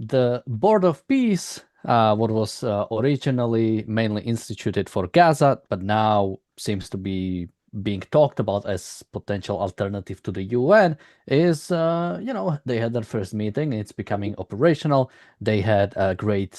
The Board of Peace, what was originally mainly instituted for Gaza, but now seems to be being talked about as potential alternative to the UN, is, they had their first meeting. It's becoming operational. They had a great a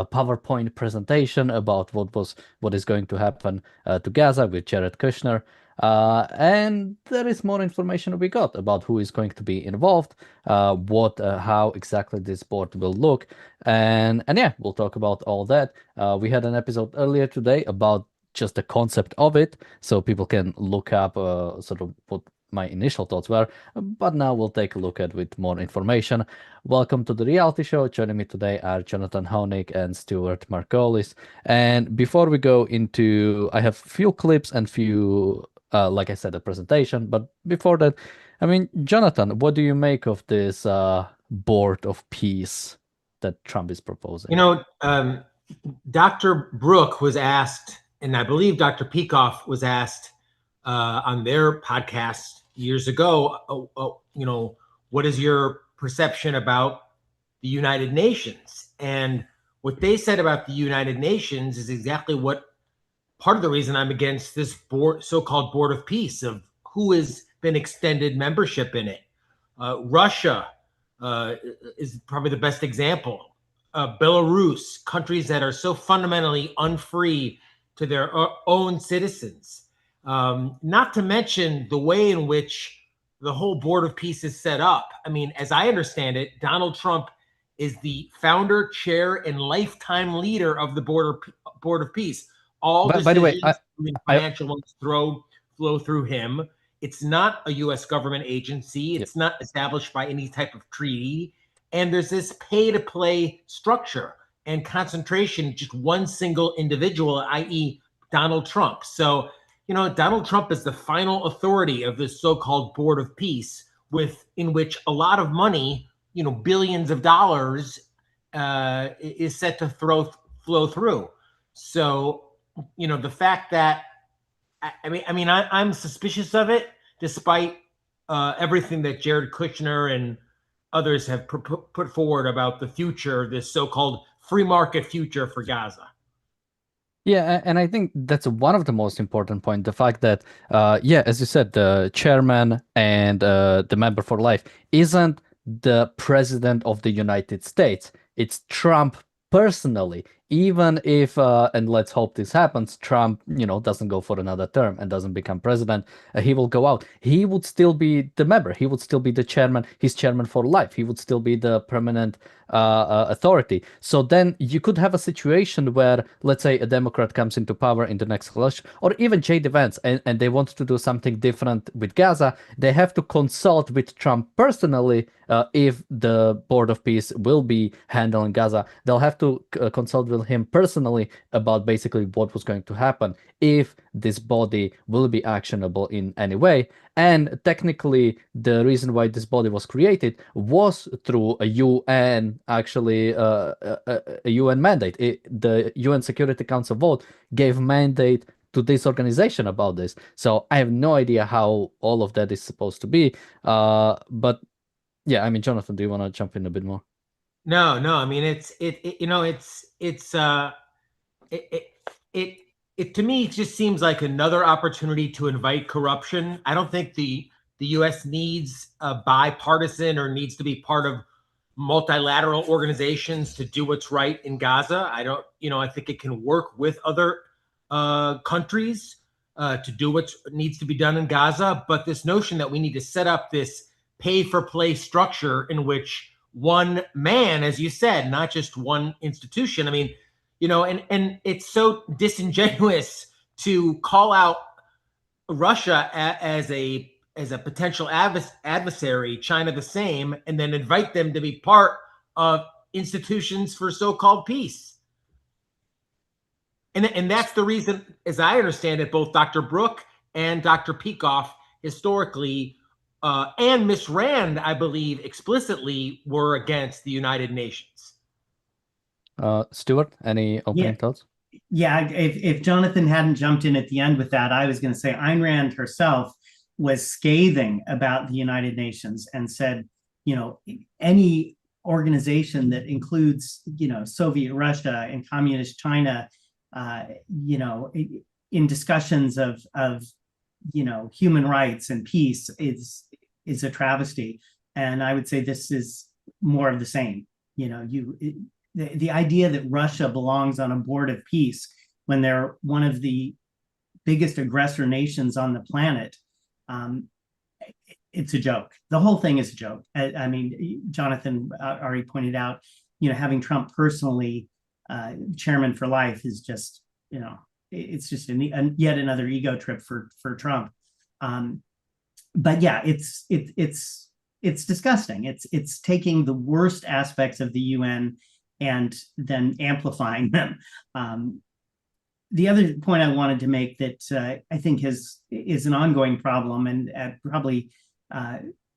PowerPoint presentation about what is going to happen to Gaza with Jared Kushner. And there is more information we got about who is going to be involved, how exactly this board will look, and yeah, we'll talk about all that. We had an episode earlier today about just the concept of it, so people can look up sort of what my initial thoughts were, but now we'll take a look at with more information. Welcome to the reality show. Joining me today are Jonathan Honig and Stuart Margolis. And before we go into, I have few clips and few, like I said, a presentation. But before that, I mean, Jonathan, what do you make of this board of peace that Trump is proposing? Dr. Brooke was asked, and I believe Dr. Peikoff was asked on their podcast years ago, what is your perception about the United Nations? And what they said about the United Nations is exactly what part of the reason I'm against this so-called Board of Peace, of who has been extended membership in it. Russia is probably the best example. Belarus, countries that are so fundamentally unfree to their own citizens. Not to mention the way in which the whole Board of Peace is set up. I mean, as I understand it, Donald Trump is the founder, chair, and lifetime leader of the Board of Peace. All decisions, by the way, financial ones, flow through him. It's not a U.S. government agency. It's not established by any type of treaty. And there's this pay-to-play structure and concentration, just one single individual, i.e. Donald Trump. So, Donald Trump is the final authority of this so-called Board of Peace, in which a lot of money, billions of dollars, is set to flow through. So, the fact that, I'm suspicious of it, despite everything that Jared Kushner and others have put forward about the future, this so-called free market future for Gaza. Yeah, and I think that's one of the most important points, the fact that, as you said, the chairman and the member for life isn't the president of the United States. It's Trump personally. Even if, and let's hope this happens, Trump, doesn't go for another term and doesn't become president, he will go out. He would still be the member. He would still be the chairman. He's chairman for life. He would still be the permanent authority. So then you could have a situation where, let's say, a Democrat comes into power in the next election, or even J.D. Vance, and they want to do something different with Gaza. They have to consult with Trump personally if the Board of Peace will be handling Gaza. They'll have to consult with him personally about basically what was going to happen, if this body will be actionable in any way. And technically, the reason why this body was created was through a UN, actually, a UN mandate. The UN Security Council vote gave mandate to this organization about this. So I have no idea how all of that is supposed to be. But yeah, I mean, Jonathan, do you want to jump in a bit more? No. I mean, it to me, it just seems like another opportunity to invite corruption. I don't think the U.S. needs a bipartisan or needs to be part of multilateral organizations to do what's right in Gaza. I think it can work with other countries to do what needs to be done in Gaza. But this notion that we need to set up this pay-for-play structure in which one man, as you said, not just one institution. I mean, and it's so disingenuous to call out Russia as a potential adversary, China the same, and then invite them to be part of institutions for so-called peace. And that's the reason, as I understand it, both Dr. Brooke and Dr. Peikoff historically, and Ms. Rand, I believe, explicitly were against the United Nations. Stuart, any opening thoughts? Yeah, if Jonathan hadn't jumped in at the end with that, I was going to say Ayn Rand herself was scathing about the United Nations and said, any organization that includes, Soviet Russia and communist China, in discussions of human rights and peace is a travesty. And I would say this is more of the same. The idea that Russia belongs on a board of peace when they're one of the biggest aggressor nations on the planet, it's a joke. The whole thing is a joke. I mean, Jonathan already pointed out, having Trump personally chairman for life is just, it's just yet another ego trip for Trump. But yeah, it's disgusting. It's taking the worst aspects of the UN and then amplifying them. The other point I wanted to make that I think is an ongoing problem, and probably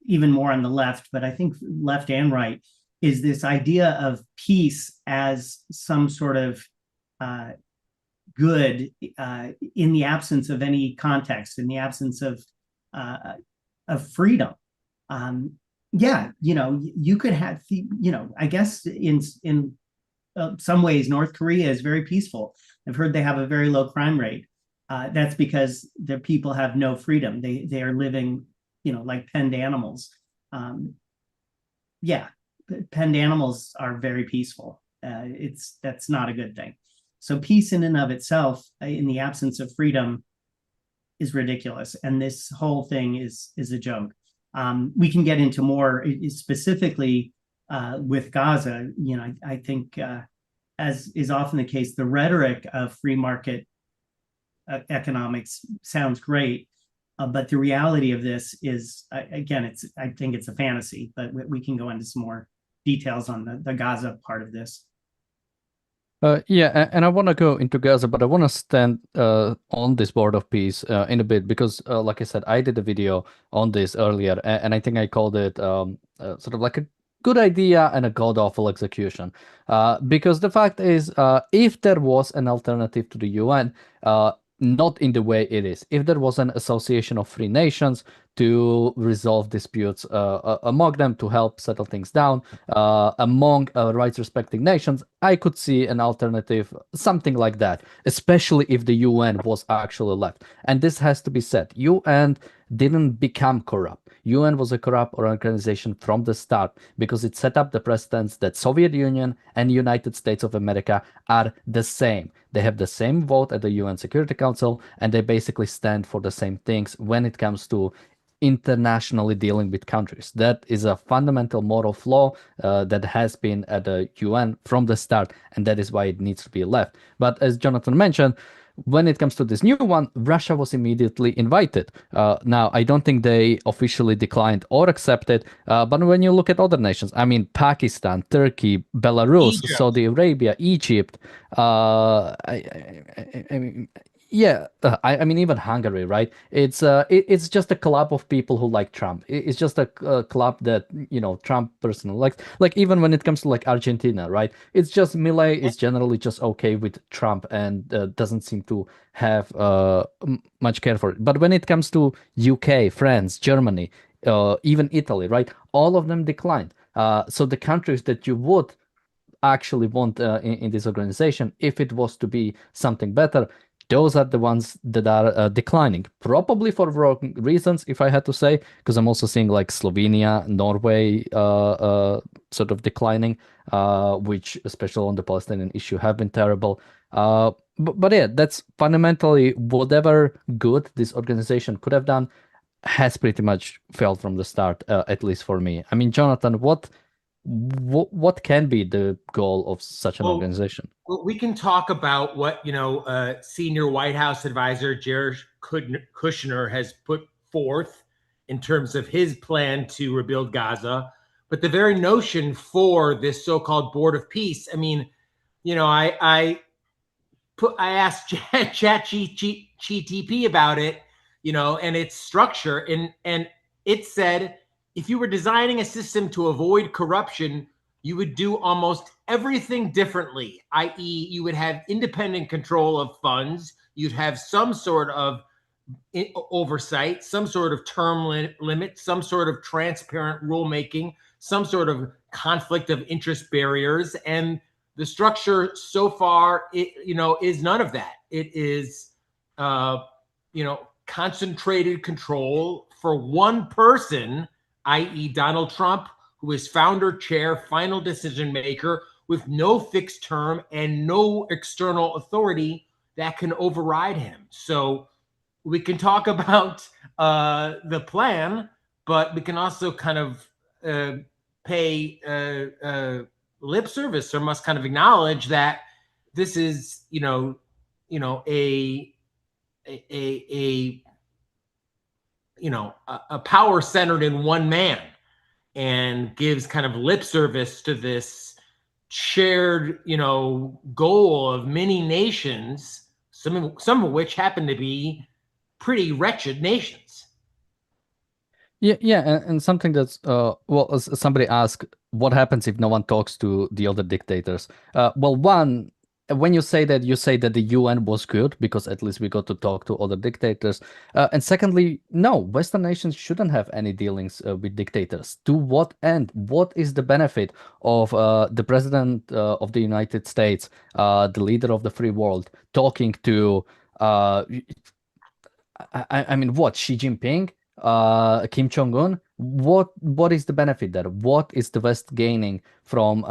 even more on the left, but I think left and right, is this idea of peace as some sort of good in the absence of any context, in the absence of freedom. You could have, I guess in some ways, North Korea is very peaceful. I've heard they have a very low crime rate. That's because the people have no freedom. They are living, like penned animals. Penned animals are very peaceful. That's not a good thing. So peace in and of itself, in the absence of freedom, is ridiculous. And this whole thing is a joke. We can get into more specifically with Gaza. I think, as is often the case, the rhetoric of free market economics sounds great, but the reality of this is, again, I think it's a fantasy. But we can go into some more details on the Gaza part of this. And I want to go into Gaza, but I want to stand on this board of peace in a bit because, like I said, I did a video on this earlier, and I think I called it sort of like a good idea and a god-awful execution. Because the fact is, if there was an alternative to the UN, not in the way it is, if there was an association of free nations to resolve disputes among them, to help settle things down among rights-respecting nations, I could see an alternative, something like that, especially if the UN was actually left. And this has to be said. UN didn't become corrupt. UN was a corrupt organization from the start because it set up the precedents that Soviet Union and United States of America are the same. They have the same vote at the UN Security Council, and they basically stand for the same things when it comes to internationally dealing with countries. That is a fundamental moral flaw that has been at the UN from the start, and that is why it needs to be left. But as Jonathan mentioned, when it comes to this new one, Russia was immediately invited. Now, I don't think they officially declined or accepted, but when you look at other nations, I mean, Pakistan, Turkey, Belarus, Egypt. Saudi Arabia, Egypt, I mean, even Hungary, right? It's just a club of people who like Trump. It's just a club that, Trump personally likes. Like, even when it comes to like Argentina, right? It's just Milei is generally just okay with Trump and doesn't seem to have much care for it. But when it comes to UK, France, Germany, even Italy, right? All of them declined. So the countries that you would actually want in this organization, if it was to be something better, those are the ones that are declining, probably for wrong reasons, if I had to say, because I'm also seeing like Slovenia, Norway sort of declining, which, especially on the Palestinian issue, have been terrible. But yeah, that's fundamentally whatever good this organization could have done has pretty much failed from the start, at least for me. I mean, Jonathan, what can be the goal of such an organization? Well, we can talk about what senior White House advisor Jared Kushner has put forth in terms of his plan to rebuild Gaza, but the very notion for this so-called board of peace. I mean, I asked ChatGPT about it, and its structure, and it said, if you were designing a system to avoid corruption, you would do almost everything differently, i.e., you would have independent control of funds, you'd have some sort of oversight, some sort of term limit, some sort of transparent rulemaking, some sort of conflict of interest barriers. And the structure so far, is none of that. It is, concentrated control for one person, i.e. Donald Trump, who is founder, chair, final decision maker, with no fixed term and no external authority that can override him. So we can talk about the plan, but we can also kind of pay lip service, or must kind of acknowledge that this is, a power centered in one man, and gives kind of lip service to this shared, goal of many nations, some of which happen to be pretty wretched nations. Yeah, and something that's as somebody asked, what happens if no one talks to the other dictators? Well, one, when you say that the UN was good because at least we got to talk to other dictators, and secondly, no, Western nations shouldn't have any dealings with dictators. To what end? What is the benefit of the president of the United States, the leader of the free world, talking to I mean, what, Xi Jinping, Kim Jong-un? What is the benefit there? What is the West gaining from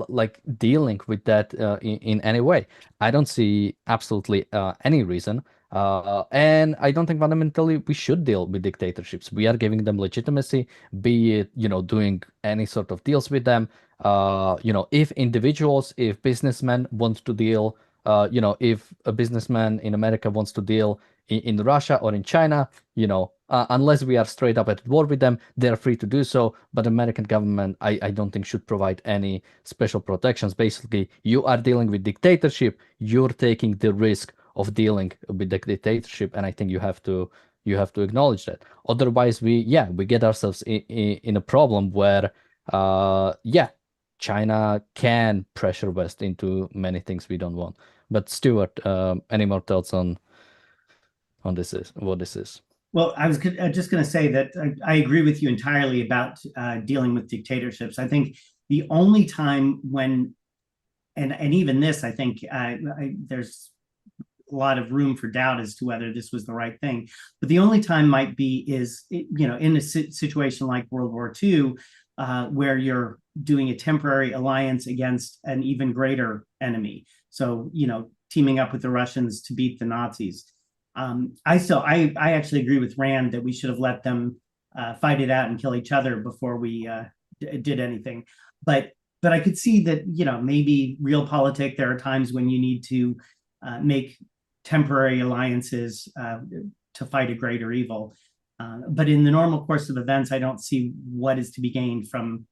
like dealing with that in any way? I don't see absolutely any reason. And I don't think fundamentally we should deal with dictatorships. We are giving them legitimacy, be it, doing any sort of deals with them. If individuals, if businessmen want to deal, if a businessman in America wants to deal in Russia or in China, unless we are straight up at war with them, they're free to do so. But the American government, I don't think, should provide any special protections. Basically, you are dealing with dictatorship, you're taking the risk of dealing with the dictatorship, and I think you have to acknowledge that. Otherwise, we get ourselves in a problem where China can pressure West into many things we don't want. But Stuart, any more thoughts on what this is? Well, I was just going to say that I agree with you entirely about dealing with dictatorships. I think the only time when, and even this, I think there's a lot of room for doubt as to whether this was the right thing. But the only time might be is, in a situation like World War II, where you're doing a temporary alliance against an even greater enemy. So, teaming up with the Russians to beat the Nazis. I actually agree with Rand that we should have let them fight it out and kill each other before we did anything. But I could see that, maybe realpolitik, there are times when you need to make temporary alliances to fight a greater evil. But in the normal course of events, I don't see what is to be gained from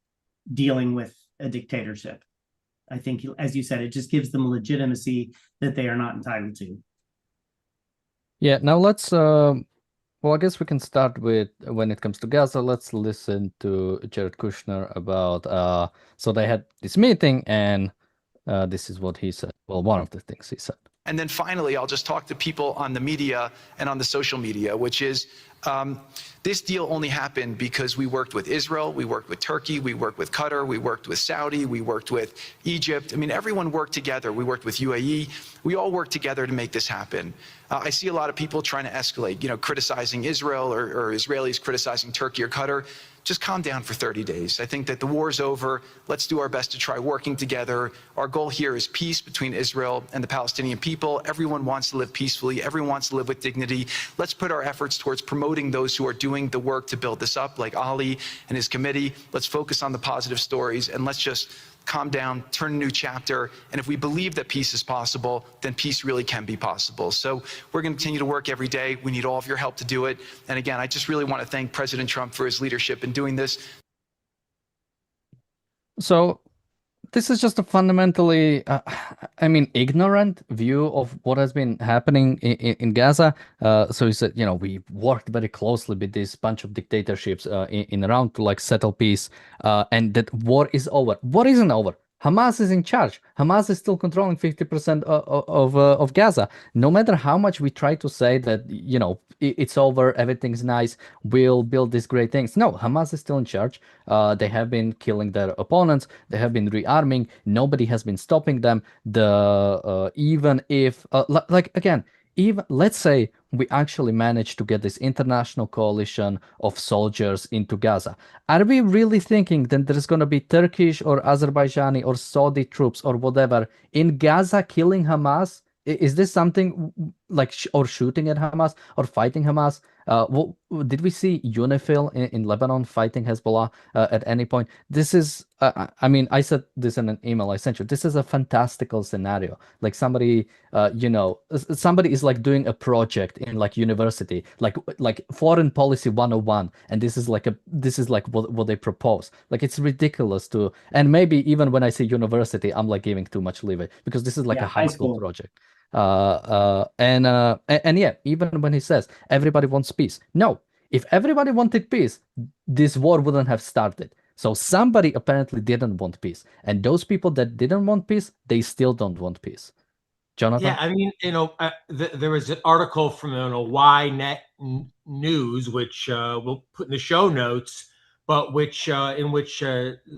dealing with a dictatorship. I think, as you said, it just gives them legitimacy that they are not entitled to. Yeah, now let's I guess we can start with, when it comes to Gaza, let's listen to Jared Kushner about so they had this meeting, and this is what he said. Well, one of the things he said. And then finally, I'll just talk to people on the media and on the social media, which is this deal only happened because we worked with Israel, we worked with Turkey, we worked with Qatar, we worked with Saudi, we worked with Egypt. I mean, everyone worked together. We worked with UAE. We all worked together to make this happen. I see a lot of people trying to escalate, criticizing Israel or Israelis criticizing Turkey or Qatar. Just calm down for 30 days. I think that the war's over. Let's do our best to try working together. Our goal here is peace between Israel and the Palestinian people. Everyone wants to live peacefully. Everyone wants to live with dignity. Let's put our efforts towards promoting those who are doing the work to build this up, like Ali and his committee. Let's focus on the positive stories, and let's just calm down, turn a new chapter. And if we believe that peace is possible, then peace really can be possible. So we're going to continue to work every day. We need all of your help to do it. And again, I just really want to thank President Trump for his leadership in doing this. So this is just a fundamentally, ignorant view of what has been happening in Gaza. So he said, we worked very closely with this bunch of dictatorships in Iran to settle peace, and that war is over. War isn't over. Hamas is in charge. Hamas is still controlling 50% of Gaza. No matter how much we try to say that, it's over, everything's nice, we'll build these great things. No, Hamas is still in charge. They have been killing their opponents. They have been rearming. Nobody has been stopping them. Even if, again, even let's say we actually managed to get this international coalition of soldiers into Gaza. Are we really thinking that there's going to be Turkish or Azerbaijani or Saudi troops or whatever in Gaza killing Hamas? Is this something like or shooting at Hamas or fighting Hamas? Did we see UNIFIL in Lebanon fighting Hezbollah at any point? This is, I mean, I said this in an email I sent you. This is a fantastical scenario. Like somebody, somebody is like doing a project in like university, like foreign policy 101, and this is like what they propose. Like it's ridiculous to, and maybe even when I say university, I'm like giving too much leeway because this is like a high school project. And yeah, even when he says everybody wants peace, no, if everybody wanted peace, this war wouldn't have started. So somebody apparently didn't want peace, and those people that didn't want peace, they still don't want peace. Jonathan? Yeah, I mean, there was an article from Ynet News, which we'll put in the show notes, but in which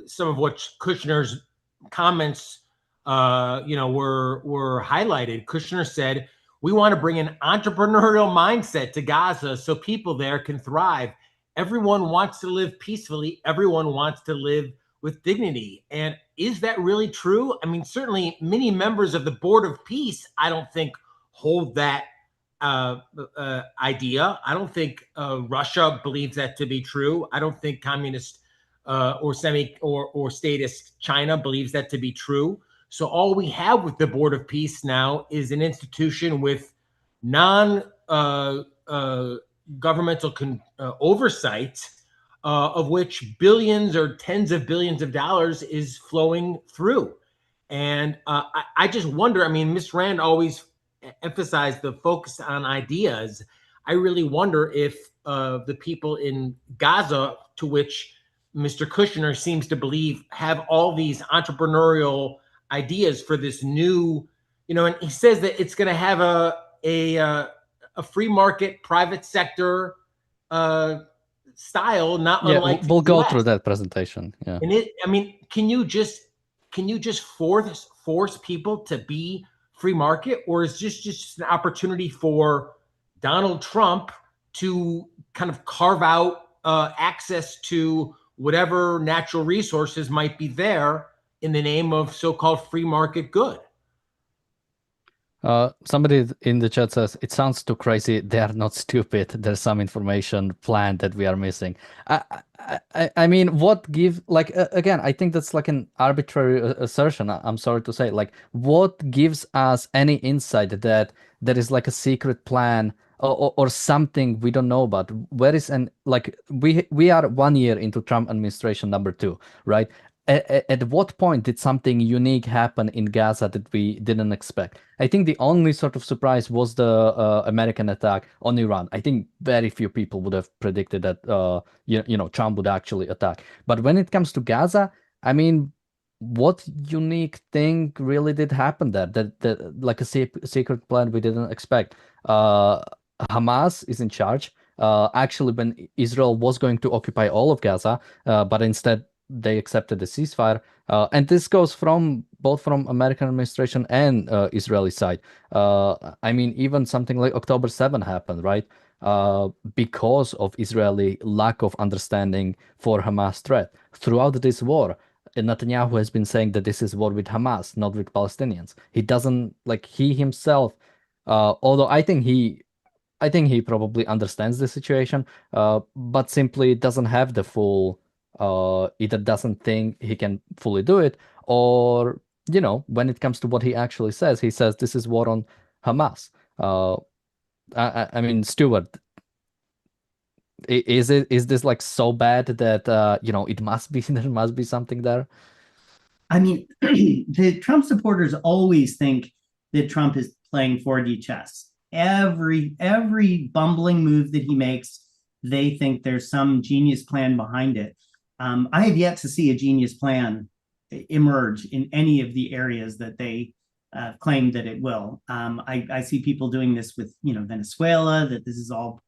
some of what Kushner's comments were highlighted. Kushner said, "We want to bring an entrepreneurial mindset to Gaza so people there can thrive. Everyone wants to live peacefully. Everyone wants to live with dignity." And is that really true? I mean, certainly many members of the Board of Peace, I don't think, hold that idea. I don't think Russia believes that to be true. I don't think communist or statist China believes that to be true. So all we have with the Board of Peace now is an institution with non-governmental oversight, of which billions or tens of billions of dollars is flowing through. And I just wonder, I mean, Ms. Rand always emphasized the focus on ideas. I really wonder if the people in Gaza, to which Mr. Kushner seems to believe, have all these entrepreneurial ideas for this new, and he says that it's going to have a free market, private sector style, not unlike we'll go through that presentation. Yeah, and I mean, can you just force people to be free market, or is this just an opportunity for Donald Trump to kind of carve out access to whatever natural resources might be there in the name of so-called free market good? Somebody in the chat says, it sounds too crazy. They are not stupid. There's some information planned that we are missing. I mean, what again, I think that's like an arbitrary assertion. I'm sorry to say, like, what gives us any insight that there is like a secret plan or something we don't know about? Where is, and like, we are 1 year into Trump administration number 2, right? At what point did something unique happen in Gaza that we didn't expect? I think the only sort of surprise was the American attack on Iran. I think very few people would have predicted that Trump would actually attack. But when it comes to Gaza, I mean, what unique thing really did happen there? That like a secret plan we didn't expect. Hamas is in charge. Actually, when Israel was going to occupy all of Gaza, but instead they accepted the ceasefire, and this goes both from American administration and Israeli side. I mean, even something like October 7 happened, right? Because of Israeli lack of understanding for Hamas threat. Throughout this war, Netanyahu has been saying that this is war with Hamas, not with Palestinians. He doesn't, like, he himself, although I think he probably understands the situation, but simply doesn't have the full, either doesn't think he can fully do it, or when it comes to what he actually says, he says this is war on Hamas. I mean, Stuart, is this like so bad that it must be there must be something there? I mean, the Trump supporters always think that Trump is playing 4D chess. Every bumbling move that he makes, they think there's some genius plan behind it. I have yet to see a genius plan emerge in any of the areas that they claim that it will. I see people doing this with, Venezuela, that this is all,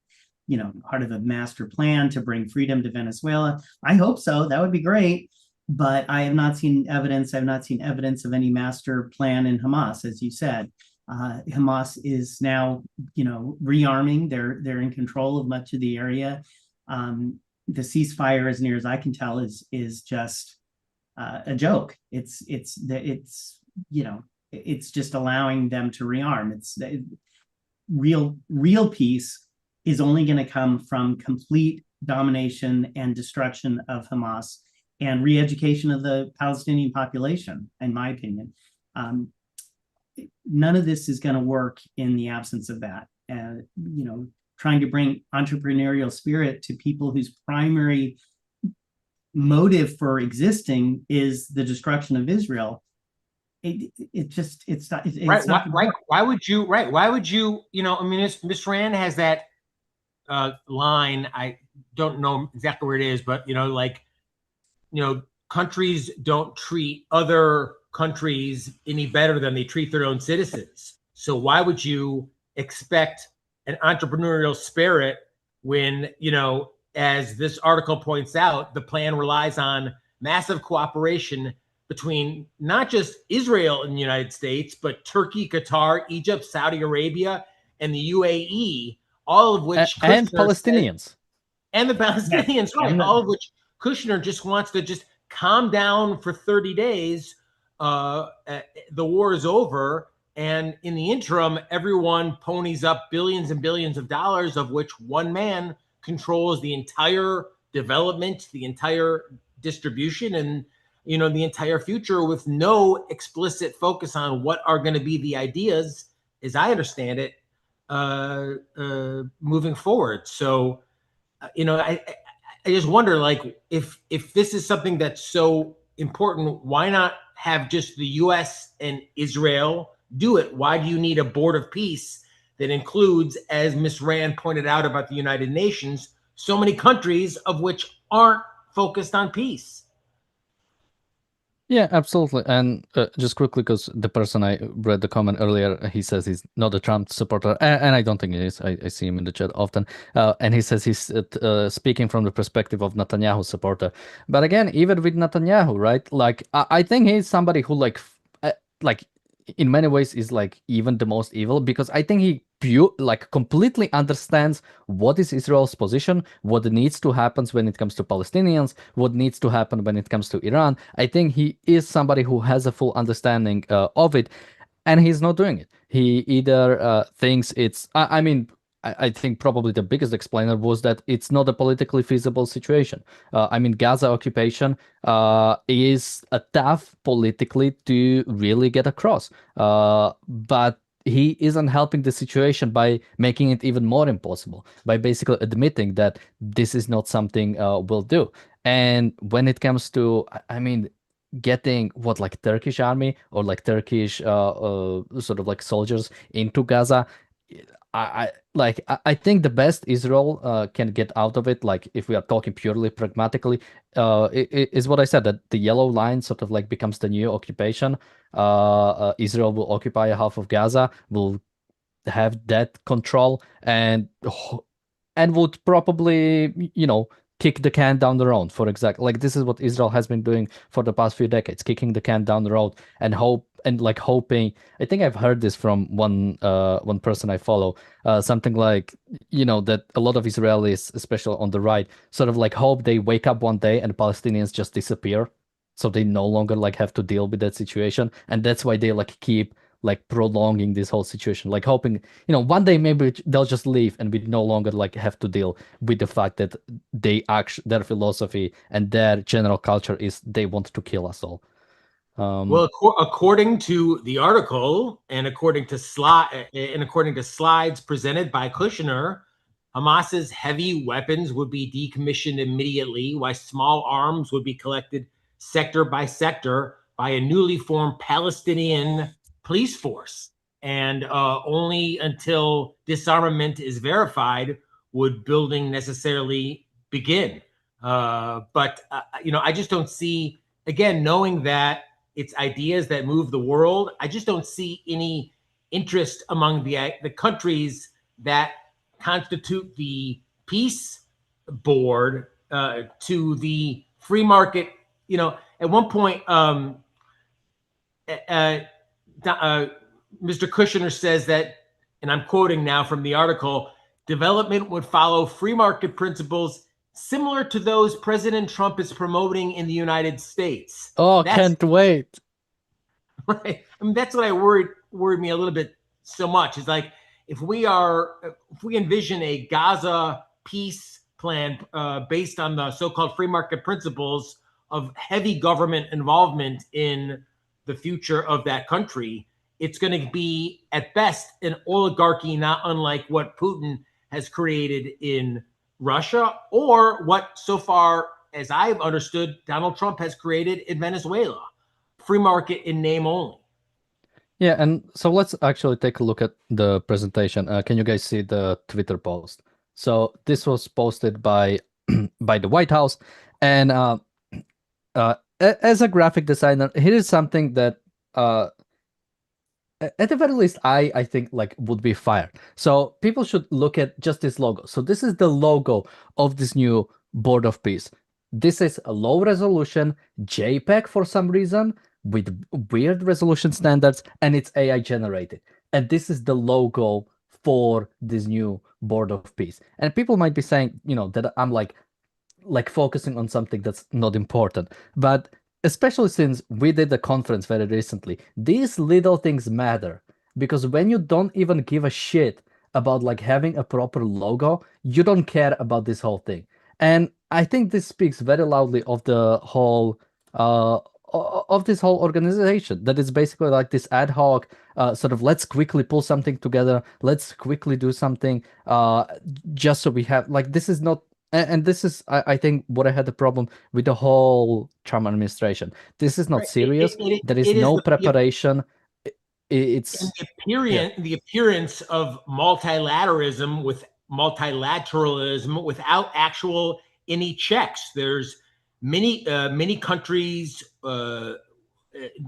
part of a master plan to bring freedom to Venezuela. I hope so. That would be great. But I have not seen evidence. I've not seen evidence of any master plan in Hamas, as you said. Hamas is now, rearming. They're in control of much of the area. The ceasefire, as near as I can tell, is just a joke. It's just allowing them to rearm. Real peace is only going to come from complete domination and destruction of Hamas and re-education of the Palestinian population, in my opinion. None of this is going to work in the absence of that. Trying to bring entrepreneurial spirit to people whose primary motive for existing is the destruction of Israel. It's not right. Why would you? Miss Rand has that line. I don't know exactly where it is, but countries don't treat other countries any better than they treat their own citizens. So why would you expect an entrepreneurial spirit when, as this article points out, the plan relies on massive cooperation between not just Israel and the United States, but Turkey, Qatar, Egypt, Saudi Arabia, and the UAE, all of which and Palestinians. And the Palestinians, right? All of which Kushner just wants to just calm down for 30 days. The war is over. And in the interim, everyone ponies up billions and billions of dollars, of which one man controls the entire development, the entire distribution, and the entire future, with no explicit focus on what are going to be the ideas, as I understand it, moving forward. So, I just wonder, if this is something that's so important, why not have just the U.S. and Israel do it? Why do you need a board of peace that includes, as Ms. Rand pointed out about the United Nations, so many countries of which aren't focused on peace? Yeah, absolutely. And just quickly, because the person I read the comment earlier, he says he's not a Trump supporter, and I don't think he is. I see him in the chat often. And he says he's speaking from the perspective of Netanyahu supporter. But again, even with Netanyahu, right? I think he's somebody who in many ways is even the most evil, because I think he completely understands what is Israel's position, what needs to happen when it comes to Palestinians, what needs to happen when it comes to Iran. I think he is somebody who has a full understanding of it, and he's not doing it. He either thinks it's, I think probably the biggest explainer was that it's not a politically feasible situation. Gaza occupation is tough politically to really get across. But he isn't helping the situation by making it even more impossible, by basically admitting that this is not something we'll do. And when it comes to, getting Turkish army or Turkish sort of soldiers into Gaza, I think the best Israel can get out of it, if we are talking purely pragmatically, is what I said, that the yellow line sort of becomes the new occupation. Israel will occupy half of Gaza, will have that control, and would probably, kick the can down the road for exactly this is what Israel has been doing for the past few decades, kicking the can down the road and hoping. I think I've heard this from one person I follow, something that a lot of Israelis, especially on the right, sort of hope they wake up one day and Palestinians just disappear, so they no longer have to deal with that situation, and that's why they keep prolonging this whole situation, hoping one day maybe they'll just leave and we no longer have to deal with the fact that their philosophy and their general culture is they want to kill us all. Well, according to the article and according to slides presented by Kushner, Hamas's heavy weapons would be decommissioned immediately, while small arms would be collected sector by sector by a newly formed Palestinian police force. And only until disarmament is verified would building necessarily begin. But I just don't see again, knowing that it's ideas that move the world, I just don't see any interest among the countries that constitute the peace board to the free market. You know, at one point, Mr. Kushner says that, and I'm quoting now from the article, development would follow free market principles similar to those President Trump is promoting in the United States. Oh, can't wait. Right. I mean, that's what I worried me a little bit so much. Is like, if we envision a Gaza peace plan based on the so-called free market principles of heavy government involvement in the future of that country, it's going to be at best an oligarchy, not unlike what Putin has created in Russia, or what, so far as I've understood, Donald Trump has created in Venezuela. Free market in name only. Yeah, and so let's actually take a look at the presentation. Can you guys see the Twitter post? So this was posted by by the White House, and as a graphic designer, here is something that at the very least I think like would be fired. So people should look at just this logo. So this is the logo of this new Board of Peace. This is a low resolution JPEG for some reason with weird resolution standards, and it's AI generated. And this is the logo for this new Board of Peace. And people might be saying, you know, that I'm like focusing on something that's not important. But especially since we did the conference very recently, these little things matter, because when you don't even give a shit about like having a proper logo, you don't care about this whole thing. And I think this speaks very loudly of the whole of this whole organization, that is basically like this ad hoc sort of, let's quickly pull something together, let's quickly do something just so we have, like, this is not. And this is, I think, what I had the problem with the whole Trump administration. This is not serious. There is no preparation. It's the appearance of multilateralism without actual any checks. There's many countries.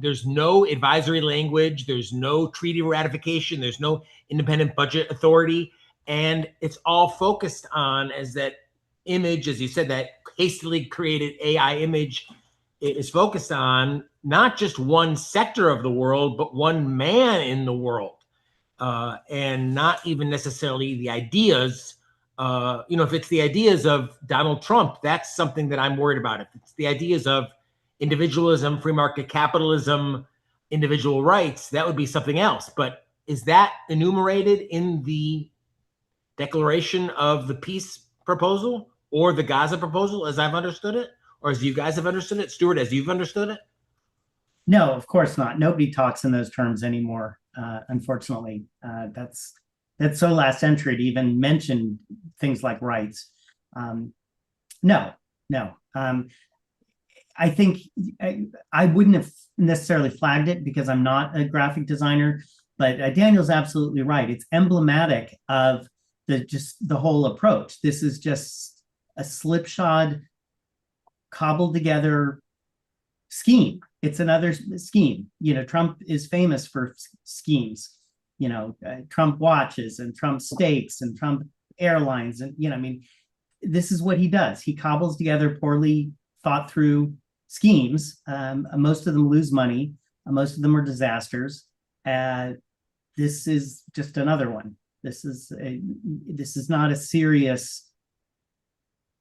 There's no advisory language. There's no treaty ratification. There's no independent budget authority, and it's all focused on as that image, as you said, that hastily created AI image. It is focused on not just one sector of the world, but one man in the world, and not even necessarily the ideas. If it's the ideas of Donald Trump, that's something that I'm worried about. If it's the ideas of individualism, free market capitalism, individual rights, that would be something else. But is that enumerated in the declaration of the peace proposal or the Gaza proposal, as I've understood it, or as you guys have understood it? Stuart, as you've understood it? No, of course not. Nobody talks in those terms anymore. Unfortunately, that's so last century to even mention things like rights. No. I think I wouldn't have necessarily flagged it because I'm not a graphic designer, but Daniel's absolutely right. It's emblematic of the whole approach. This is just a slipshod, cobbled together scheme. It's another scheme. Trump is famous for schemes. Trump watches and Trump steaks and Trump airlines, and this is what he does. He cobbles together poorly thought through schemes. Most of them lose money. Most of them are disasters. This is just another one. This is not a serious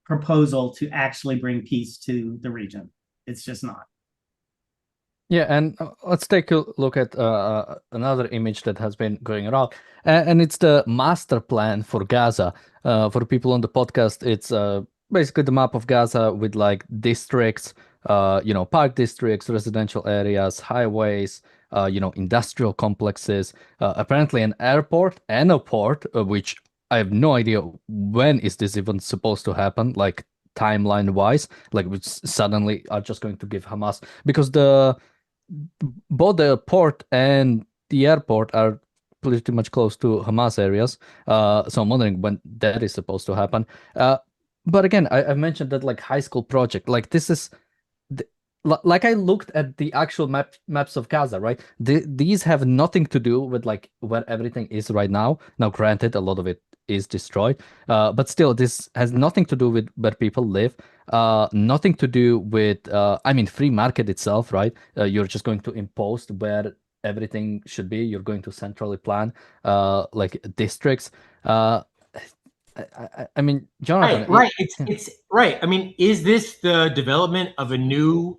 proposal to actually bring peace to the region. It's just not. Yeah, and let's take a look at another image that has been going around, and it's the master plan for Gaza. For people on the podcast, it's basically the map of Gaza with like districts, park districts, residential areas, highways, industrial complexes, apparently an airport and a port, which I have no idea when is this even supposed to happen, like timeline wise, like which suddenly are just going to give Hamas, because both the port and the airport are pretty much close to Hamas areas. So I'm wondering when that is supposed to happen. But again, I've mentioned that like high school project, like this is like I looked at the actual maps of Gaza, right? These have nothing to do with like where everything is right now. Now, granted, a lot of it is destroyed, but still, this has nothing to do with where people live. Nothing to do with, I mean, free market itself, right? You're just going to impose where everything should be. You're going to centrally plan, like districts. I mean, Jonathan, Right. It's right. I mean, is this the development of a new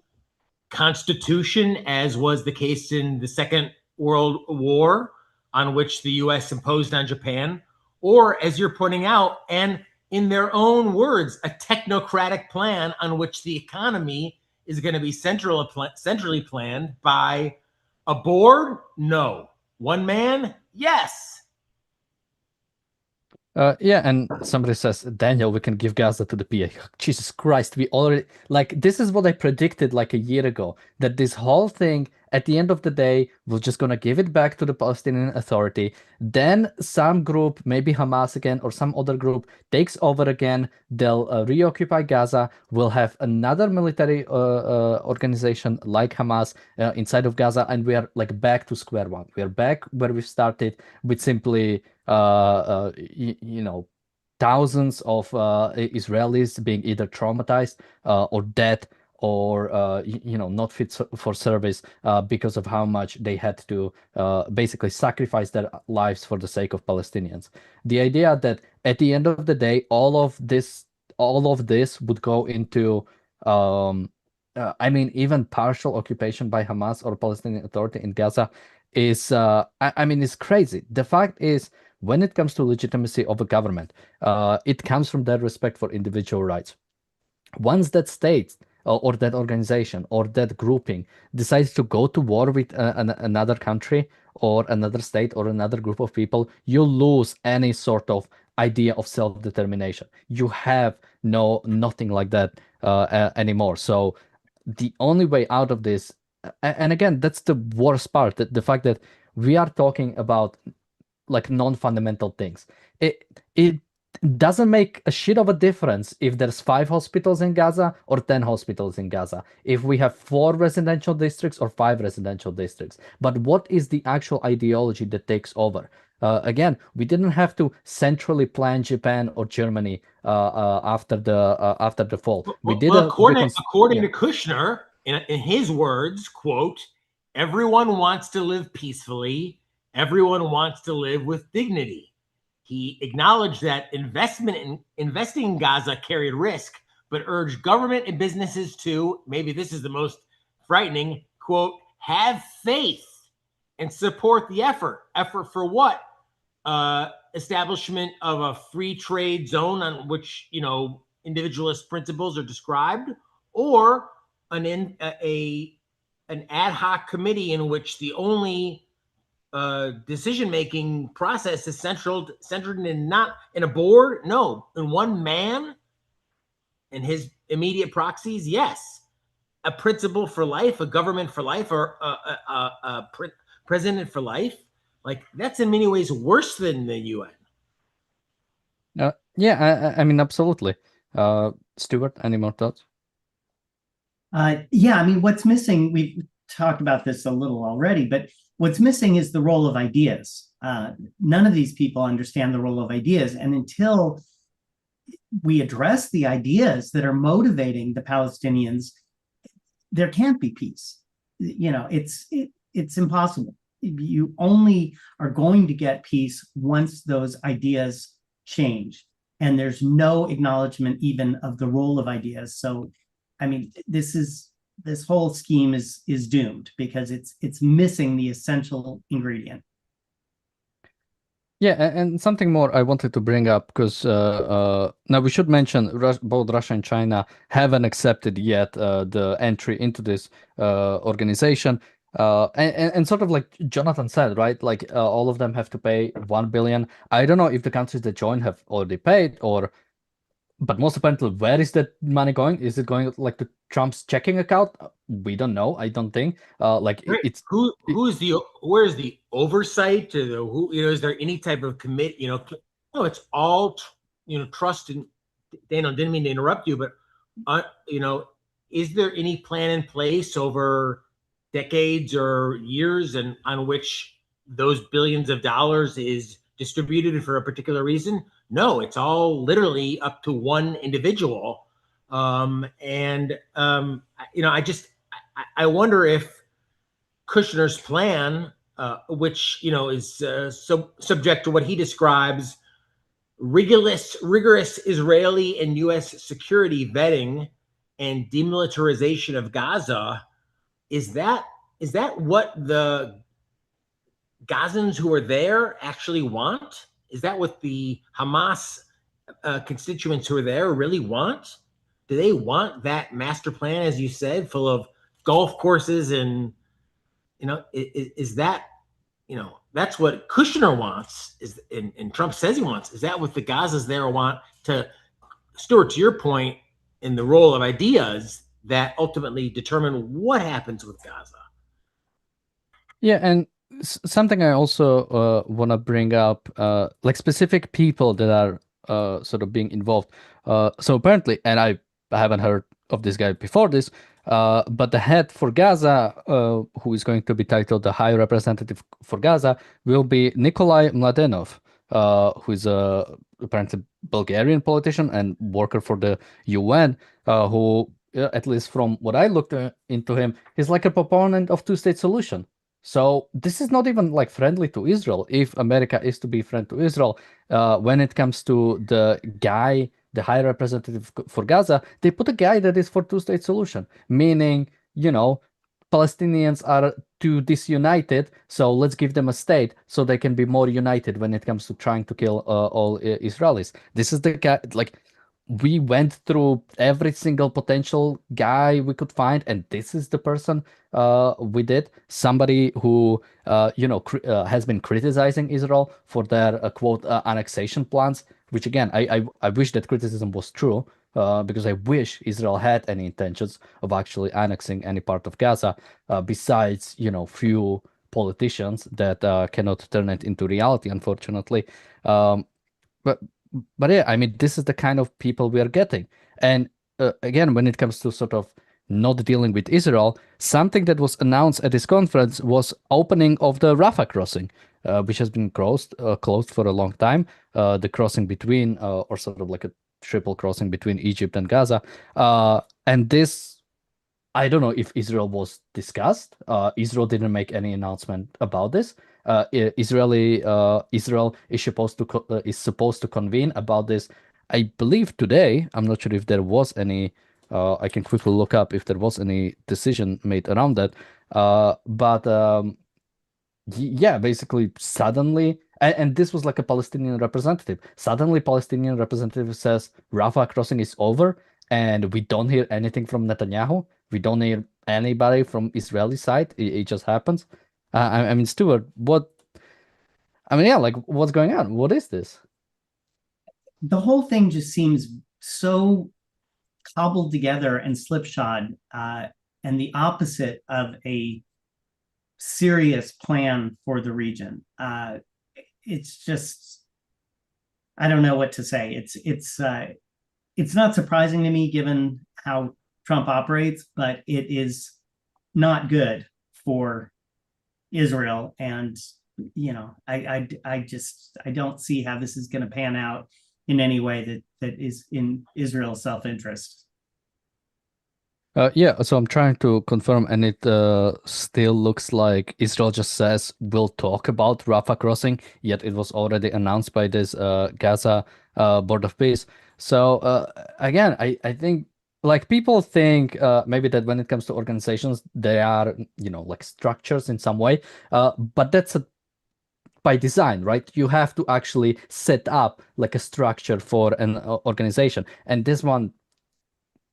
constitution, as was the case in the Second World War, on which the U.S. imposed on Japan, or, as you're pointing out, and in their own words, a technocratic plan on which the economy is going to be centrally planned by a board? No. One man? Yes. Yeah, and somebody says, Daniel, we can give Gaza to the PA. Jesus Christ, we already, like, this is what I predicted like a year ago, that this whole thing, at the end of the day, we're just gonna give it back to the Palestinian Authority. Then some group, maybe Hamas again, or some other group, takes over again. They'll reoccupy Gaza. We'll have another military organization like Hamas inside of Gaza, and we are like back to square one. We are back where we started with simply you know, thousands of Israelis being either traumatized or dead or you know, not fit for service because of how much they had to basically sacrifice their lives for the sake of Palestinians. The idea that at the end of the day, all of this would go into I mean, even partial occupation by Hamas or Palestinian Authority in Gaza is I mean, it's crazy. The fact is, when it comes to legitimacy of a government, it comes from that respect for individual rights. Once that state or that organization or that grouping decides to go to war with another country or another state or another group of people, you lose any sort of idea of self-determination. You have nothing like that anymore. So the only way out of this, and again, that's the worst part, the fact that we are talking about like non-fundamental things. It doesn't make a shit of a difference if there's 5 hospitals in Gaza or 10 hospitals in Gaza, if we have 4 residential districts or 5 residential districts. But what is the actual ideology that takes over? Again, we didn't have to centrally plan Japan or Germany after the fall. We did according yeah. to Kushner, in his words, quote, everyone wants to live peacefully. Everyone wants to live with dignity. He acknowledged that investing in Gaza carried risk, but urged government and businesses to, maybe this is the most frightening, quote, have faith and support the effort. Effort for what? Establishment of a free trade zone on which, you know, individualist principles are described, or an ad hoc committee in which the only decision-making process is centered in not in a board, no, in one man and his immediate proxies. Yes, a principle for life, a government for life, or a president for life. Like, that's in many ways worse than the UN. Yeah, I mean, absolutely. Stuart, any more thoughts? Yeah, I mean, what's missing, we've talked about this a little already, but what's missing is the role of ideas. None of these people understand the role of ideas. And until we address the ideas that are motivating the Palestinians, there can't be peace. You know, it's impossible. You only are going to get peace once those ideas change. And there's no acknowledgement even of the role of ideas. So, I mean, this whole scheme is doomed because it's missing the essential ingredient. Yeah, and something more I wanted to bring up, because now we should mention both Russia and China haven't accepted yet the entry into this organization. And sort of like Jonathan said, right? Like all of them have to pay 1 billion. I don't know if the countries that join have already paid, or but most importantly, where is that money going? Is it going like to Trump's checking account? We don't know. I don't think. Like Right. it's where's the oversight to the who? You know, is there any type of commit? You know, no, it's all trust and Daniel. Didn't mean to interrupt you, but you know, is there any plan in place over decades or years and on which those billions of dollars is distributed for a particular reason? No, it's all literally up to one individual. I wonder if Kushner's plan, which is subject to what he describes rigorous Israeli and U.S. security vetting and demilitarization of Gaza, is that what the Gazans who are there actually want? Is that what the Hamas constituents who are there really want? Do they want that master plan, as you said, full of golf courses and is that that's what Kushner wants, and Trump says he wants. Is that what the Gazas there want? To Stuart, to your point, in the role of ideas that ultimately determine what happens with Gaza. Yeah, and something I also want to bring up, like specific people that are sort of being involved. So apparently, and I haven't heard of this guy before this, but the head for Gaza, who is going to be titled the High Representative for Gaza, will be Nikolai Mladenov, who is a apparently Bulgarian politician and worker for the UN, who, at least from what I looked into him, is like a proponent of two-state solution. So this is not even like friendly to Israel. If America is to be friend to Israel, when it comes to the guy, the high representative for Gaza, they put a guy that is for two-state solution, meaning, Palestinians are too disunited, so let's give them a state so they can be more united when it comes to trying to kill all Israelis. This is the guy, like, we went through every single potential guy we could find, and this is the person we did. Somebody who, has been criticizing Israel for their quote annexation plans, which again, I wish that criticism was true, because I wish Israel had any intentions of actually annexing any part of Gaza, besides, few politicians that cannot turn it into reality, unfortunately. But yeah, I mean, this is the kind of people we are getting. And again, when it comes to sort of not dealing with Israel, something that was announced at this conference was opening of the Rafah crossing, which has been closed for a long time. The crossing between, or sort of like a triple crossing between Egypt and Gaza. And this, I don't know if Israel was discussed. Israel didn't make any announcement about this. Israel is supposed to convene about this, I believe today. I'm not sure if there was any. I can quickly look up if there was any decision made around that. Yeah, basically suddenly, and this was like a Palestinian representative. Suddenly, Palestinian representative says Rafah crossing is over, and we don't hear anything from Netanyahu. We don't hear anybody from Israeli side. It just happens. I mean, Stuart, what? I mean, yeah, like, what's going on? What is this? The whole thing just seems so cobbled together and slipshod, and the opposite of a serious plan for the region. It's just, I don't know what to say. It's not surprising to me given how Trump operates, but it is not good for Israel. And I don't see how this is going to pan out in any way that is in Israel's self-interest. Yeah, so I'm trying to confirm, and it still looks like Israel just says we'll talk about Rafah crossing, yet it was already announced by this Gaza Board of Peace. So again, I think, like, people think maybe that when it comes to organizations, they are, like structures in some way, but that's by design, right? You have to actually set up like a structure for an organization, and this one,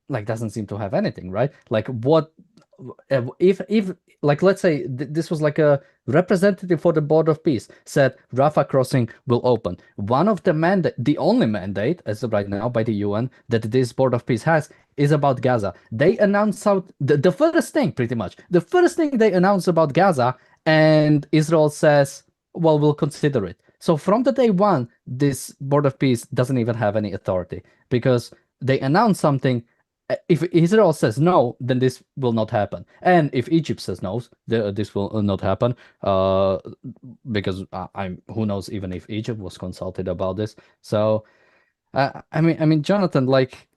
like, doesn't seem to have anything, right? Like, what if like, let's say this was like a representative for the Board of Peace said Rafah crossing will open. One of the only mandate as of right now by the UN that this Board of Peace has is about Gaza. They announced out the first thing, pretty much the first thing they announced about Gaza, and Israel says, well, we'll consider it. So from the day one, this Board of Peace doesn't even have any authority, because they announced something if Israel says no, then this will not happen. And if Egypt says no, this will not happen. Because I'm who knows even if Egypt was consulted about this. So I mean, Jonathan, like,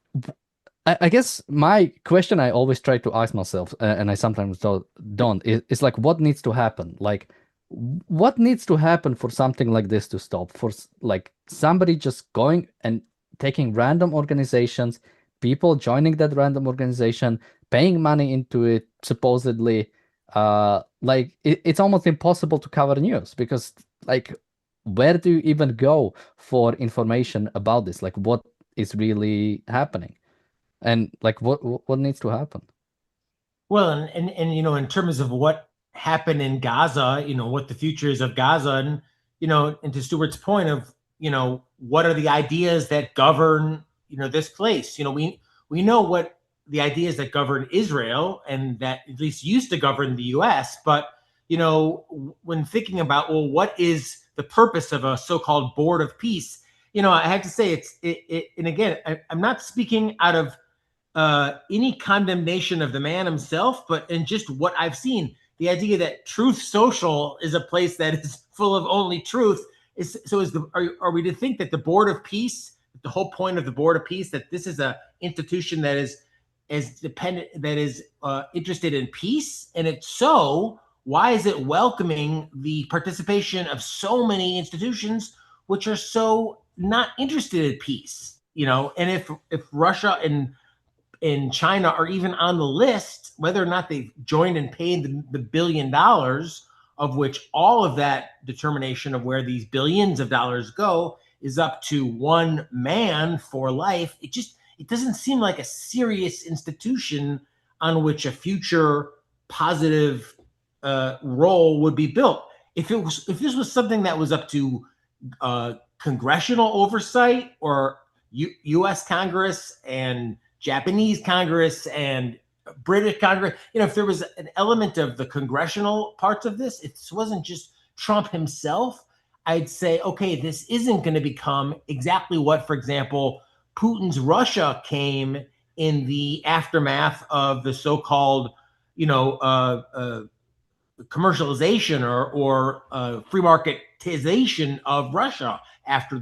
I guess my question I always try to ask myself, and I sometimes don't, is like, what needs to happen? Like, what needs to happen for something like this to stop? For like somebody just going and taking random organizations, people joining that random organization, paying money into it, supposedly, like it's almost impossible to cover news because, like, where do you even go for information about this? Like, what is really happening? And like what needs to happen? Well, and in terms of what happened in Gaza, what the future is of Gaza, and and to Stuart's point of what are the ideas that govern this place. We know what the ideas that govern Israel and that at least used to govern the U.S. But when thinking about, well, what is the purpose of a so-called board of peace? I have to say and again, I'm not speaking out of any condemnation of the man himself, but in just what I've seen, the idea that Truth Social is a place that is full of only truth are we to think that the Board of Peace, the whole point of the Board of Peace, that this is a institution that is dependent, that is interested in peace, and it's so. Why is it welcoming the participation of so many institutions which are so not interested in peace? And if Russia and in China are even on the list, whether or not they've joined and paid the $1 billion, of which all of that determination of where these billions of dollars go is up to one man for life. It doesn't seem like a serious institution on which a future positive role would be built. If this was something that was up to congressional oversight or U.S. Congress and Japanese Congress and British Congress, if there was an element of the congressional parts of this, if this wasn't just Trump himself, I'd say, okay, this isn't going to become exactly what, for example, Putin's Russia came in the aftermath of the so-called, commercialization or free marketization of Russia after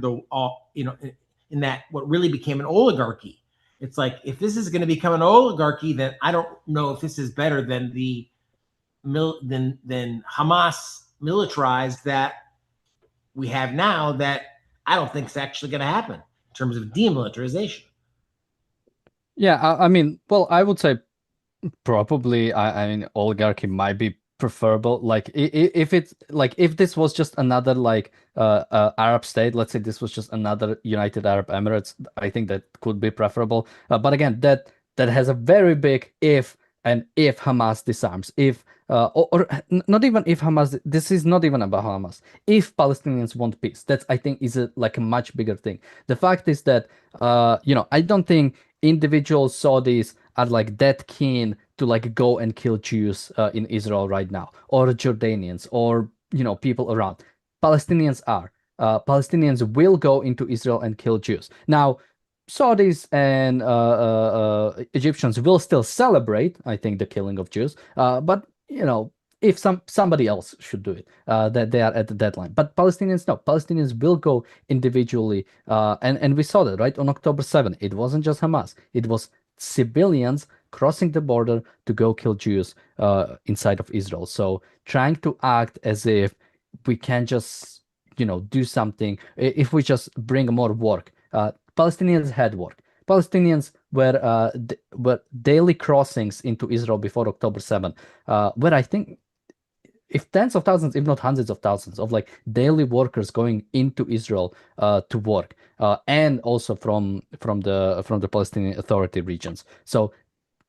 in that what really became an oligarchy. It's like, if this is going to become an oligarchy, then I don't know if this is better than than Hamas militarized that we have now, that I don't think is actually going to happen in terms of demilitarization. Yeah, I mean, well, I would say probably, I mean, oligarchy might be preferable. Like, if it's like, if this was just another like Arab state, let's say this was just another United Arab Emirates, I think that could be preferable. But again, that has a very big if, and if Hamas disarms, if not even if Hamas, this is not even about Hamas. If Palestinians want peace, that's, I think, is like a much bigger thing. The fact is that I don't think individuals saw this are like that keen to like go and kill Jews in Israel right now, or Jordanians, or people around. Palestinians are. Palestinians will go into Israel and kill Jews. Now, Saudis and Egyptians will still celebrate, I think, the killing of Jews. But if somebody else should do it, that they are at the deadline. But Palestinians, no, Palestinians will go individually, and we saw that, right, on October 7th. It wasn't just Hamas; it was civilians crossing the border to go kill Jews inside of Israel. So trying to act as if we can just do something, if we just bring more work. Palestinians had work. Palestinians were daily crossings into Israel before October 7th, where I think if tens of thousands, if not hundreds of thousands of like daily workers going into Israel to work, and also from the Palestinian Authority regions. So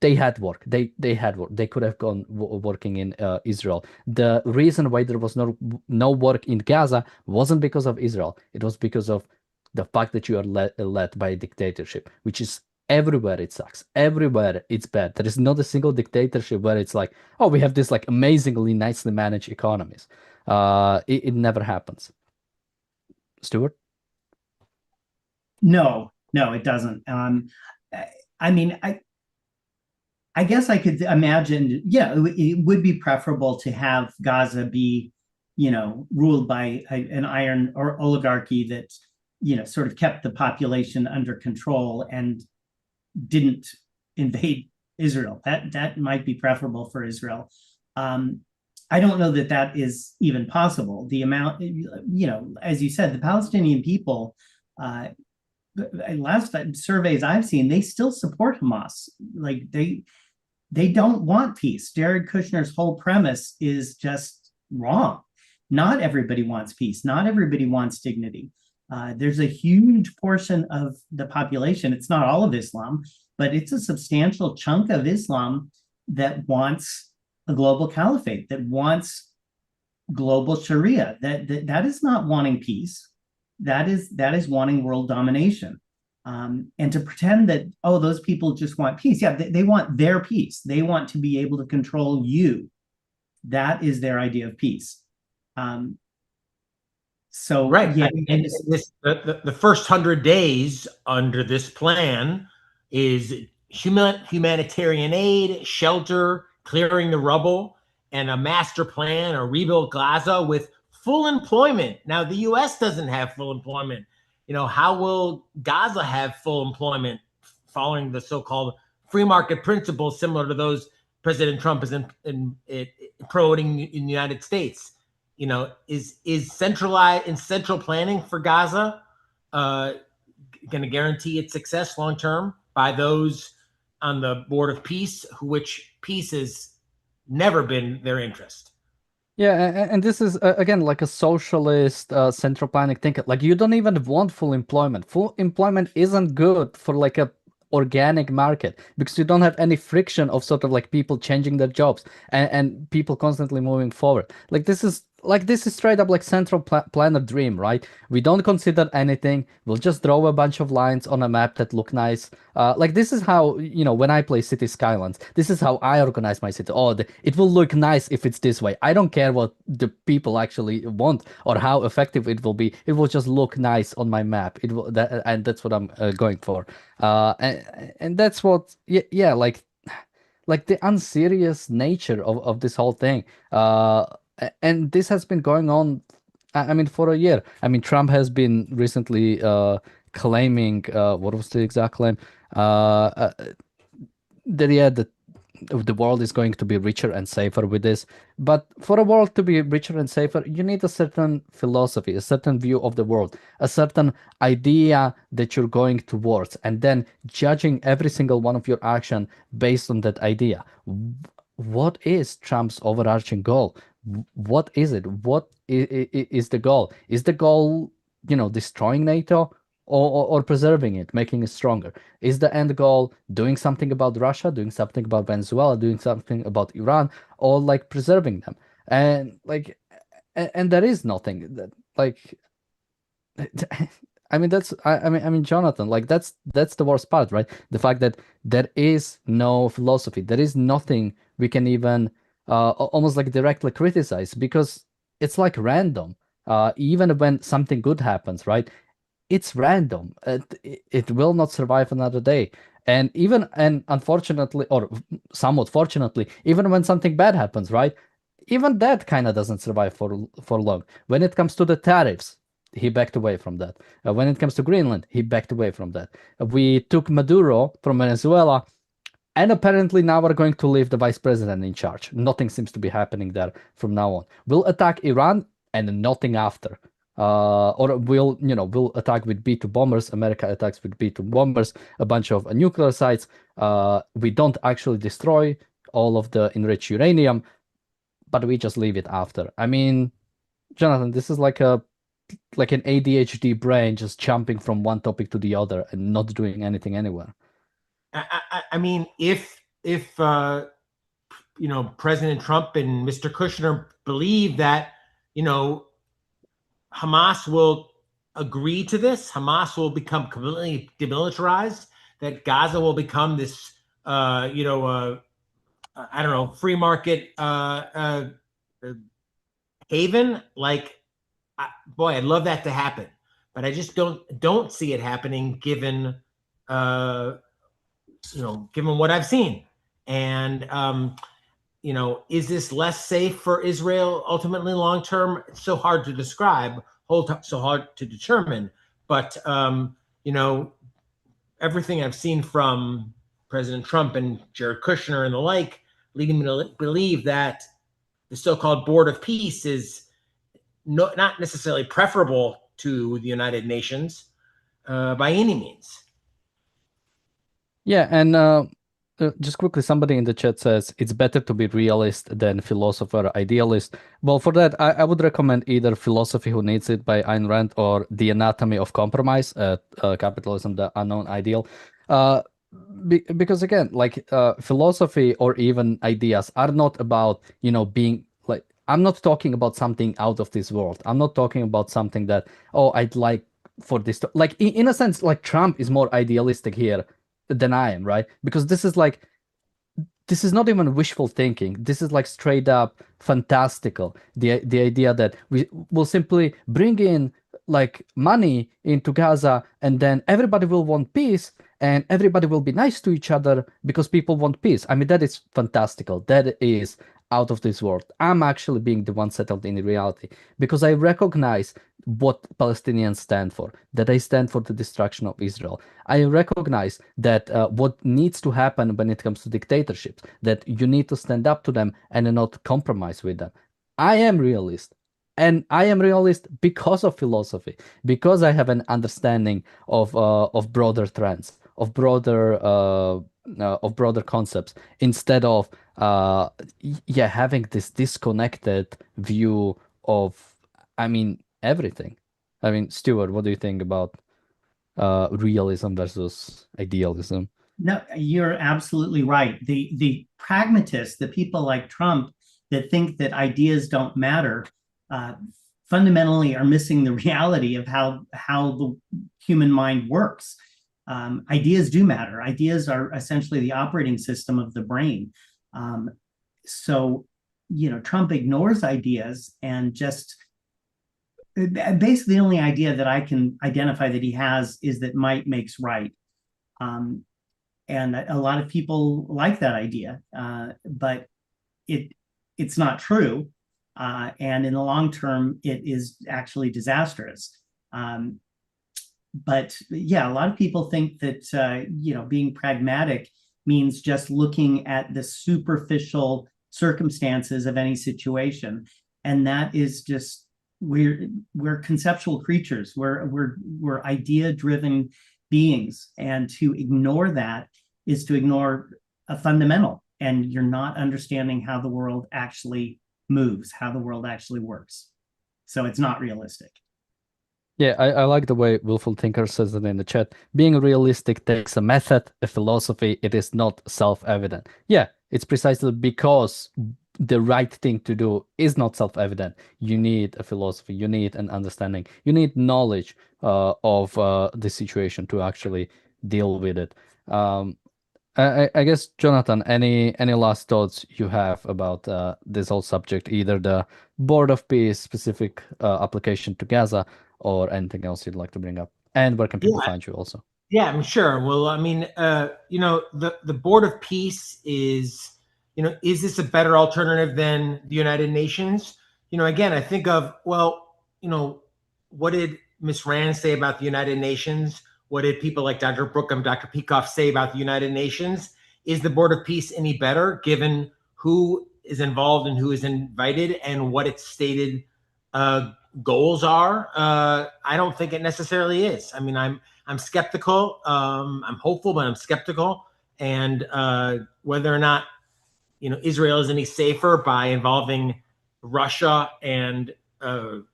they had work. They had work. They could have gone working in Israel. The reason why there was no work in Gaza wasn't because of Israel. It was because of the fact that you are led by a dictatorship, which is everywhere. It sucks. Everywhere it's bad. There is not a single dictatorship where it's like, oh, we have this like amazingly nicely managed economies. It never happens. Stuart? No, it doesn't. I mean, I guess I could imagine, yeah, it would be preferable to have Gaza be, ruled by an iron or oligarchy that, sort of kept the population under control and didn't invade Israel. That might be preferable for Israel. I don't know that that is even possible. The amount, as you said, the Palestinian people, last surveys I've seen, they still support Hamas. Like they don't want peace. Jared Kushner's whole premise is just wrong. Not everybody wants peace. Not everybody wants dignity. There's a huge portion of the population, it's not all of Islam, but it's a substantial chunk of Islam that wants a global caliphate, that wants global Sharia. That is not wanting peace. That is wanting world domination. And to pretend that, oh, those people just want peace. Yeah, they want their peace. They want to be able to control you. That is their idea of peace. So right. Yeah, I mean, the first 100 days under this plan is humanitarian aid, shelter, clearing the rubble, and a master plan or rebuild Gaza with full employment. Now, the U.S. doesn't have full employment. How will Gaza have full employment following the so-called free market principles similar to those President Trump is promoting in the United States? Is central planning for Gaza going to guarantee its success long term by those on the board of peace, which peace has never been their interest? Yeah, and this is again like a socialist central planning thinking. Like you don't even want full employment. Full employment isn't good for like a organic market because you don't have any friction of sort of like people changing their jobs and people constantly moving forward. This is straight up like central planner dream, right? We don't consider anything. We'll just draw a bunch of lines on a map that look nice. Like this is how, when I play City Skylines, this is how I organize my city. Oh, it will look nice if it's this way. I don't care what the people actually want or how effective it will be. It will just look nice on my map. And that's what I'm going for. And that's what, yeah, like the unserious nature of this whole thing. And this has been going on, I mean, for a year. I mean, Trump has been recently claiming, what was the exact claim? That yeah, the world is going to be richer and safer with this. But for a world to be richer and safer, you need a certain philosophy, a certain view of the world, a certain idea that you're going towards, and then judging every single one of your action based on that idea. What is Trump's overarching goal? What is it? What is the goal? Is the goal, destroying NATO or preserving it, making it stronger? Is the end goal doing something about Russia, doing something about Venezuela, doing something about Iran, or like preserving them? And like, and there is nothing that like. I mean I mean Jonathan, like that's the worst part, right? The fact that there is no philosophy, there is nothing we can even almost like directly criticize because it's like random. Even when something good happens, right? It's random. It will not survive another day. And unfortunately, or somewhat fortunately, even when something bad happens, right? Even that kind of doesn't survive for long. When it comes to the tariffs, he backed away from that. When it comes to Greenland, he backed away from that. We took Maduro from Venezuela, and apparently now we're going to leave the vice president in charge. Nothing seems to be happening there from now on. We'll attack Iran and nothing after. Or we'll attack with B-2 bombers. America attacks with B-2 bombers, a bunch of nuclear sites. We don't actually destroy all of the enriched uranium, but we just leave it after. I mean, Jonathan, this is like an ADHD brain just jumping from one topic to the other and not doing anything anywhere. I mean, if President Trump and Mr. Kushner believe that Hamas will agree to this, Hamas will become completely demilitarized, that Gaza will become this I don't know, free market haven, like boy, I'd love that to happen, but I just don't see it happening given given what I've seen. And is this less safe for Israel ultimately long term? It's so hard to describe, so hard to determine. But everything I've seen from President Trump and Jared Kushner and the like, leading me to believe that the so-called Board of Peace is not necessarily preferable to the United Nations by any means. Yeah, and just quickly, somebody in the chat says it's better to be realist than philosopher idealist. Well, for that, I would recommend either Philosophy Who Needs It by Ayn Rand or The Anatomy of Compromise, Capitalism, the Unknown Ideal. Because again, like philosophy or even ideas are not about, being like, I'm not talking about something out of this world. I'm not talking about something that, oh, I'd like for this to, like in a sense, like Trump is more idealistic here than I am, right? Because this is not even wishful thinking. This is like straight up fantastical. The idea that we will simply bring in like money into Gaza and then everybody will want peace and everybody will be nice to each other because people want peace. I mean, that is fantastical. That is out of this world. I'm actually being the one settled in reality because I recognize what Palestinians stand for, that they stand for the destruction of Israel. I recognize that what needs to happen when it comes to dictatorships, that you need to stand up to them and not compromise with them. I am realist. And I am realist because of philosophy, because I have an understanding of broader trends, of broader concepts, instead of having this disconnected view of, I mean, everything. I mean, Stuart, what do you think about realism versus idealism? No, you're absolutely right. The pragmatists, the people like Trump that think that ideas don't matter, fundamentally are missing the reality of how the human mind works. Ideas do matter. Ideas are essentially the operating system of the brain. So, Trump ignores ideas and just basically the only idea that I can identify that he has is that might makes right. And a lot of people like that idea, but it's not true. And in the long term, it is actually disastrous. But yeah, a lot of people think that, being pragmatic means just looking at the superficial circumstances of any situation. And that is just, we're conceptual creatures. We're idea-driven beings. And to ignore that is to ignore a fundamental. And you're not understanding how the world actually moves, how the world actually works. So it's not realistic. Yeah, I like the way Willful Thinker says it in the chat. Being realistic takes a method, a philosophy. It is not self-evident. Yeah, it's precisely because the right thing to do is not self-evident. You need a philosophy. You need an understanding. You need knowledge of the situation to actually deal with it. I guess, Jonathan, any last thoughts you have about this whole subject, either the Board of Peace specific application to Gaza or anything else you'd like to bring up? And where can people find you also? Yeah, I'm sure. Well, I mean, the Board of Peace is, is this a better alternative than the United Nations? Again, I think of, well, what did Miss Rand say about the United Nations? What did people like Dr. Brookham, Dr. Peikoff say about the United Nations? Is the Board of Peace any better given who is involved and who is invited and what its stated goals are? I don't think it necessarily is. I mean, I'm skeptical. I'm hopeful, but I'm skeptical. And whether or not Israel is any safer by involving Russia and the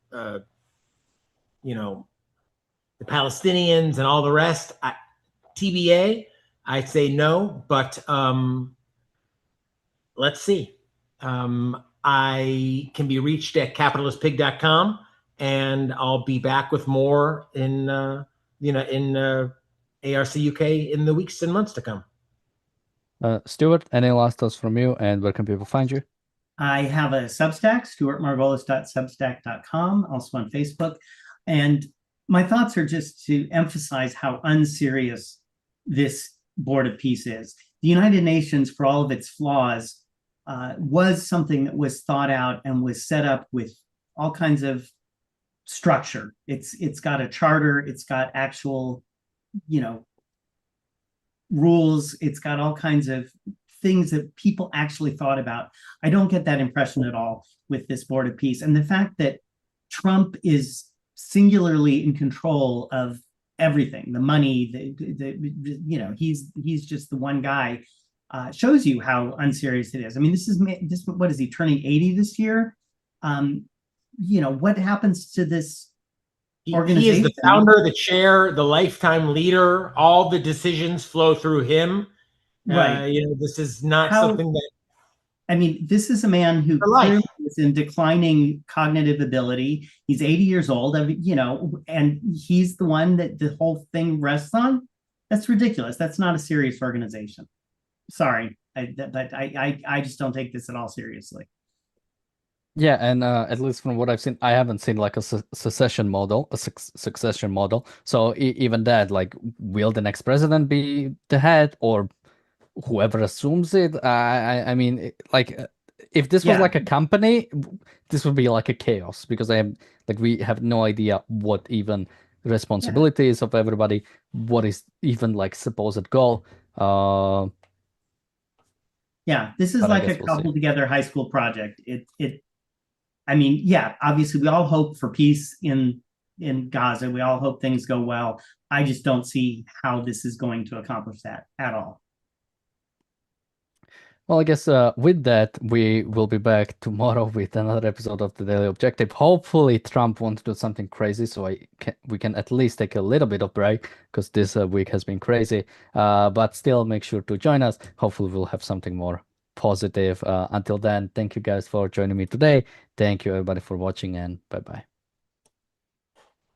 Palestinians and all the rest, TBA, I'd say no. But let's see. I can be reached at capitalistpig.com, and I'll be back with more in ARC UK in the weeks and months to come. Stuart, any last thoughts from you, and where can people find you? I have a Substack, stuartmargolis.substack.com, also on Facebook. And my thoughts are just to emphasize how unserious this Board of Peace is. the United Nations, for all of its flaws, was something that was thought out and was set up with all kinds of structure. It's got a charter, it's got actual, rules, it's got all kinds of things that people actually thought about. I don't get that impression at all with this Board of Peace. And the fact that Trump is singularly in control of everything, the money, he's just the one guy, shows you how unserious it is. I mean, this, what is he, turning 80 this year? What happens to this organization? He is the founder, the chair, the lifetime leader. All the decisions flow through him. Right. This is not something that. I mean, this is a man who clearly is in declining cognitive ability. He's 80 years old, and he's the one that the whole thing rests on. That's ridiculous. That's not a serious organization. Sorry, but I just don't take this at all seriously. Yeah, and at least from what I've seen, I haven't seen like a succession model. So even that, like, will the next president be the head or whoever assumes it? I mean, if this was like a company, this would be like a chaos, because we have no idea what even responsibilities of everybody, what is even like supposed goal. This is like a coupled together high school project. Obviously we all hope for peace in Gaza. We all hope things go well. I just don't see how this is going to accomplish that at all. Well, I guess with that, we will be back tomorrow with another episode of the Daily Objective. Hopefully, Trump won't do something crazy, so we can at least take a little bit of break, because this week has been crazy. But still, make sure to join us. Hopefully, we'll have something more positive. Until then, thank you guys for joining me today. Thank you, everybody, for watching, and bye-bye.